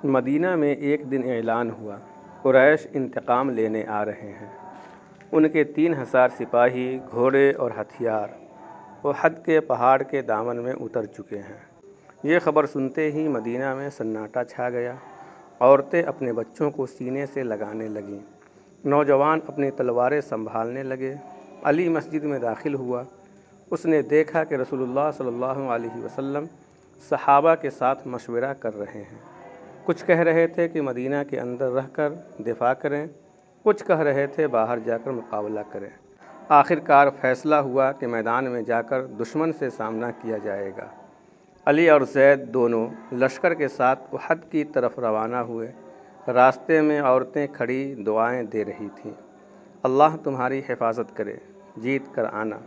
مدینہ میں ایک دن اعلان ہوا، قریش انتقام لینے آ رہے ہیں۔ ان کے 3000 سپاہی، گھوڑے اور ہتھیار احد کے پہاڑ کے دامن میں اتر چکے ہیں۔ یہ خبر سنتے ہی مدینہ میں سناٹا چھا گیا۔ عورتیں اپنے بچوں کو سینے سے لگانے لگیں، نوجوان اپنی تلواریں سنبھالنے لگے۔ علی مسجد میں داخل ہوا۔ اس نے دیکھا کہ رسول اللہ صلی اللہ علیہ وسلم صحابہ کے ساتھ مشورہ کر رہے ہیں۔ کچھ کہہ رہے تھے کہ مدینہ کے اندر رہ کر دفاع کریں، کچھ کہہ رہے تھے باہر جا کر مقابلہ کریں۔ آخر کار فیصلہ ہوا کہ میدان میں جا کر دشمن سے سامنا کیا جائے گا۔ علی اور زید دونوں لشکر کے ساتھ احد کی طرف روانہ ہوئے۔ راستے میں عورتیں کھڑی دعائیں دے رہی تھیں، اللہ تمہاری حفاظت کرے، جیت کر آنا۔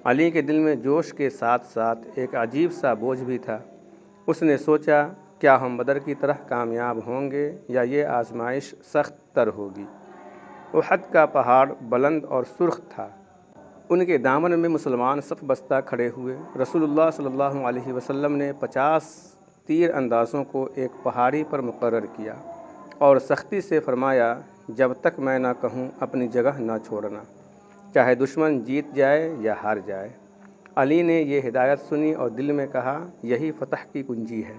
علی کے دل میں جوش کے ساتھ ساتھ ایک عجیب سا بوجھ بھی تھا۔ اس نے سوچا، کیا ہم بدر کی طرح کامیاب ہوں گے یا یہ آزمائش سخت تر ہوگی؟ احد کا پہاڑ بلند اور سرخ تھا۔ ان کے دامن میں مسلمان صف بستہ کھڑے ہوئے۔ رسول اللہ صلی اللہ علیہ وسلم نے 50 تیر اندازوں کو ایک پہاڑی پر مقرر کیا اور سختی سے فرمایا، جب تک میں نہ کہوں اپنی جگہ نہ چھوڑنا، چاہے دشمن جیت جائے یا ہار جائے۔ علی نے یہ ہدایت سنی اور دل میں کہا، یہی فتح کی کنجی ہے۔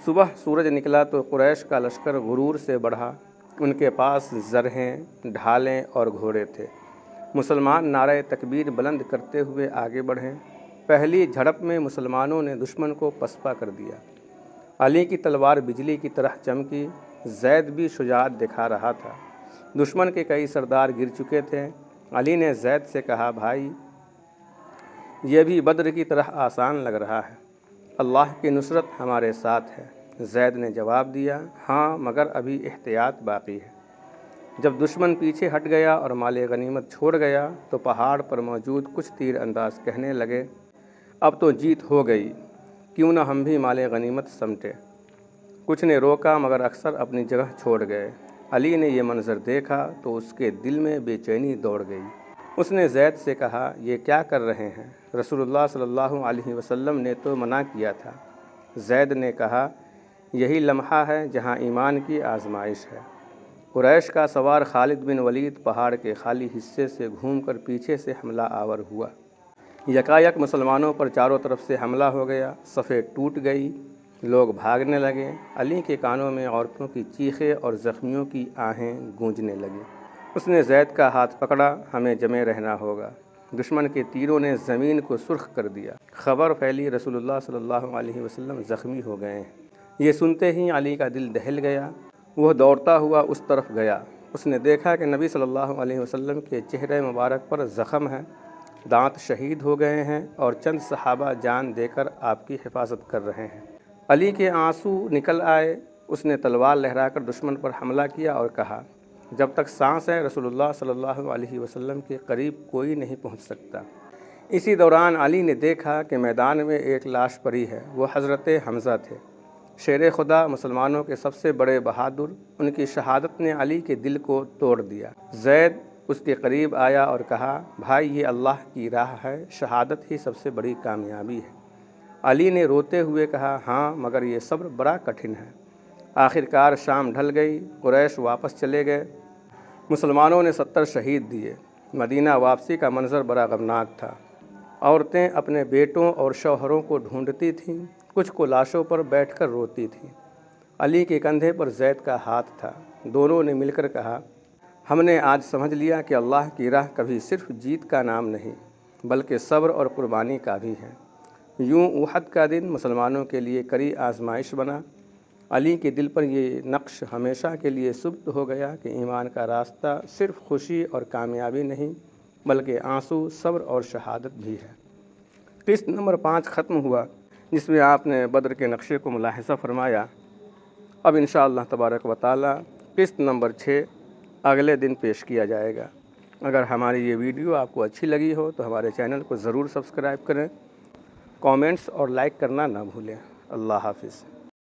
صبح سورج نکلا تو قریش کا لشکر غرور سے بڑھا۔ ان کے پاس زرہیں، ڈھالیں اور گھوڑے تھے۔ مسلمان نعرہ تکبیر بلند کرتے ہوئے آگے بڑھے۔ پہلی جھڑپ میں مسلمانوں نے دشمن کو پسپا کر دیا۔ علی کی تلوار بجلی کی طرح چمکی۔ زید بھی شجاعت دکھا رہا تھا۔ دشمن کے کئی سردار گر چکے تھے۔ علی نے زید سے کہا، بھائی، یہ بھی بدر کی طرح آسان لگ رہا ہے، اللہ کی نصرت ہمارے ساتھ ہے۔ زید نے جواب دیا، ہاں، مگر ابھی احتیاط باقی ہے۔ جب دشمن پیچھے ہٹ گیا اور مال غنیمت چھوڑ گیا تو پہاڑ پر موجود کچھ تیر انداز کہنے لگے، اب تو جیت ہو گئی، کیوں نہ ہم بھی مال غنیمت سمیٹیں۔ کچھ نے روکا مگر اکثر اپنی جگہ چھوڑ گئے۔ علی نے یہ منظر دیکھا تو اس کے دل میں بے چینی دوڑ گئی۔ اس نے زید سے کہا، یہ کیا کر رہے ہیں؟ رسول اللہ صلی اللہ علیہ وسلم نے تو منع کیا تھا۔ زید نے کہا، یہی لمحہ ہے جہاں ایمان کی آزمائش ہے۔ قریش کا سوار خالد بن ولید پہاڑ کے خالی حصے سے گھوم کر پیچھے سے حملہ آور ہوا۔ یکایک مسلمانوں پر چاروں طرف سے حملہ ہو گیا۔ صفیں ٹوٹ گئی، لوگ بھاگنے لگے۔ علی کے کانوں میں عورتوں کی چیخیں اور زخمیوں کی آہیں گونجنے لگیں۔ اس نے زید کا ہاتھ پکڑا، ہمیں جمے رہنا ہوگا، دشمن کے تیروں نے زمین کو سرخ کر دیا۔ خبر پھیلی، رسول اللہ صلی اللہ علیہ وسلم زخمی ہو گئے ہیں۔ یہ سنتے ہی علی کا دل دہل گیا۔ وہ دوڑتا ہوا اس طرف گیا۔ اس نے دیکھا کہ نبی صلی اللہ علیہ وسلم کے چہرے مبارک پر زخم ہے، دانت شہید ہو گئے ہیں اور چند صحابہ جان دے کر آپ کی حفاظت کر رہے ہیں۔ علی کے آنسو نکل آئے۔ اس نے تلوار لہرا کر دشمن پر حملہ کیا اور کہا، جب تک سانس ہے رسول اللہ صلی اللہ علیہ وسلم کے قریب کوئی نہیں پہنچ سکتا۔ اسی دوران علی نے دیکھا کہ میدان میں ایک لاش پڑی ہے۔ وہ حضرت حمزہ تھے، شیر خدا، مسلمانوں کے سب سے بڑے بہادر۔ ان کی شہادت نے علی کے دل کو توڑ دیا۔ زید اس کے قریب آیا اور کہا، بھائی، یہ اللہ کی راہ ہے، شہادت ہی سب سے بڑی کامیابی ہے۔ علی نے روتے ہوئے کہا، ہاں، مگر یہ صبر بڑا کٹھن ہے۔ آخر کار شام ڈھل گئی، قریش واپس چلے گئے۔ مسلمانوں نے 70 شہید دیے۔ مدینہ واپسی کا منظر بڑا غمناک تھا۔ عورتیں اپنے بیٹوں اور شوہروں کو ڈھونڈتی تھیں، کچھ کو لاشوں پر بیٹھ کر روتی تھیں۔ علی کے کندھے پر زید کا ہاتھ تھا۔ دونوں نے مل کر کہا، ہم نے آج سمجھ لیا کہ اللہ کی راہ کبھی صرف جیت کا نام نہیں، بلکہ صبر اور قربانی کا بھی ہے۔ یوں احد کا دن مسلمانوں کے لیے کڑی آزمائش بنا۔ علی کے دل پر یہ نقش ہمیشہ کے لیے ثبت ہو گیا کہ ایمان کا راستہ صرف خوشی اور کامیابی نہیں، بلکہ آنسو، صبر اور شہادت بھی ہے۔ قسط نمبر 5 ختم ہوا، جس میں آپ نے بدر کے نقشے کو ملاحظہ فرمایا۔ اب انشاءاللہ تبارک و تعالی قسط نمبر 6 اگلے دن پیش کیا جائے گا۔ اگر ہماری یہ ویڈیو آپ کو اچھی لگی ہو تو ہمارے چینل کو ضرور سبسکرائب کریں، کامنٹس اور لائک کرنا نہ بھولیں۔ اللہ حافظ۔